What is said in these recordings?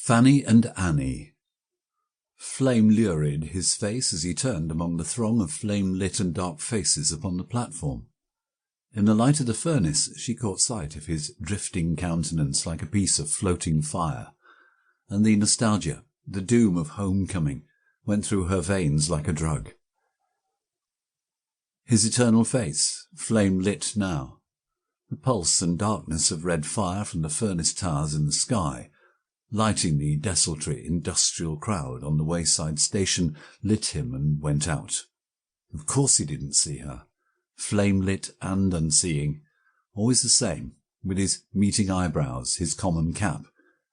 Fanny and Annie. Flame lurid his face as he turned among the throng of flame-lit and dark faces upon the platform. In the light of the furnace she caught sight of his drifting countenance like a piece of floating fire, and the nostalgia, the doom of homecoming, went through her veins like a drug. His eternal face, flame-lit now. The pulse and darkness of red fire from the furnace towers in the sky, lighting the desultory industrial crowd on the wayside station, lit him and went out. Of course he didn't see her. Flame-lit and unseeing, always the same, with his meeting eyebrows, his common cap,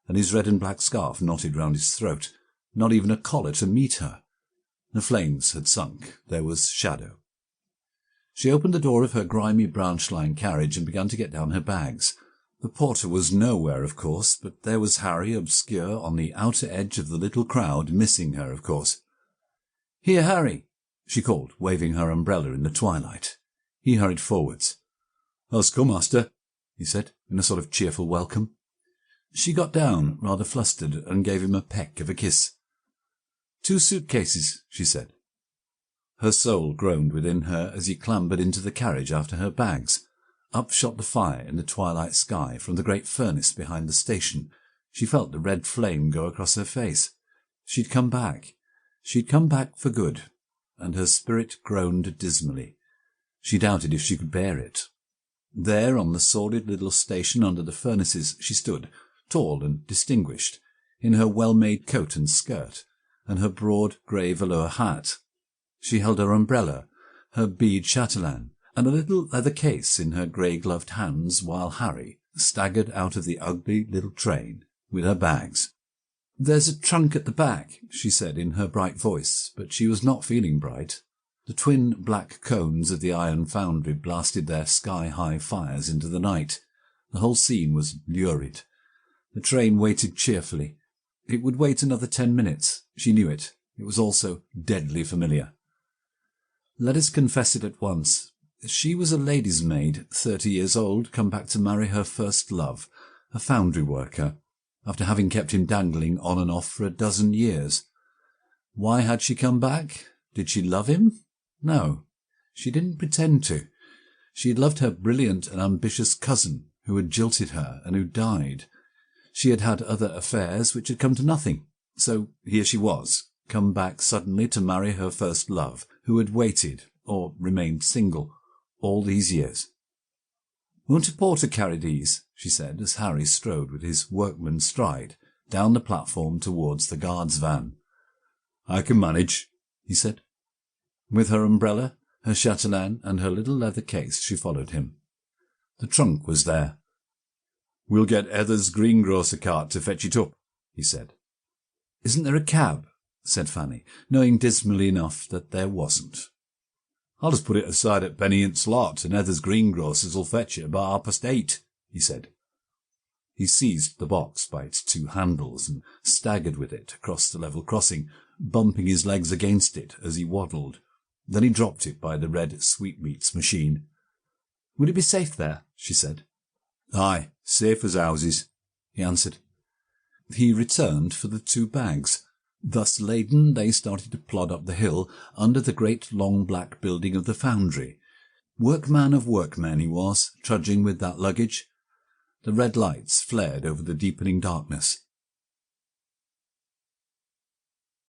and his red and black scarf knotted round his throat, not even a collar to meet her. The flames had sunk. There was shadow. She opened the door of her grimy branch-lined carriage and began to get down her bags. The porter was nowhere, of course, but there was Harry, obscure on the outer edge of the little crowd, missing her, of course. "Here, Harry," she called, waving her umbrella in the twilight. He hurried forwards. "How's come, master?" he said, in a sort of cheerful welcome. She got down, rather flustered, and gave him a peck of a kiss. "2 suitcases," she said. Her soul groaned within her as he clambered into the carriage after her bags. Up shot the fire in the twilight sky from the great furnace behind the station. She felt the red flame go across her face. She'd come back. She'd come back for good, and her spirit groaned dismally. She doubted if she could bear it. There, on the sordid little station under the furnaces, she stood, tall and distinguished, in her well-made coat and skirt, and her broad grey velour hat. She held her umbrella, her bead chatelaine, and a little leather case in her grey-gloved hands, while Harry staggered out of the ugly little train with her bags. "There's a trunk at the back," she said in her bright voice, but she was not feeling bright. The twin black cones of the iron foundry blasted their sky-high fires into the night. The whole scene was lurid. The train waited cheerfully. It would wait another 10 minutes. She knew it. It was also deadly familiar. Let us confess it at once. She was a lady's maid, 30 years old, come back to marry her first love, a foundry worker, after having kept him dangling on and off for a dozen years. Why had she come back? Did she love him? No, she didn't pretend to. She had loved her brilliant and ambitious cousin, who had jilted her and who died. She had had other affairs which had come to nothing. So here she was, come back suddenly to marry her first love, who had waited, or remained single, all these years. "Won't a porter carry these?" she said, as Harry strode with his workman's stride down the platform towards the guard's van. "I can manage," he said. With her umbrella, her chatelaine, and her little leather case, she followed him. The trunk was there. "We'll get Heather's greengrocer cart to fetch it up," he said. "Isn't there a cab?" said Fanny, knowing dismally enough that there wasn't. "I'll just put it aside at Penny and Slot, and Heather's greengrocers'll fetch it about 8:30, he said. He seized the box by its 2 handles and staggered with it across the level crossing, bumping his legs against it as he waddled. Then he dropped it by the red sweetmeats machine. "Would it be safe there?" she said. "Aye, safe as houses," he answered. He returned for the 2 bags. Thus laden, they started to plod up the hill under the great long black building of the foundry. Workman of workmen he was, trudging with that luggage. The red lights flared over the deepening darkness.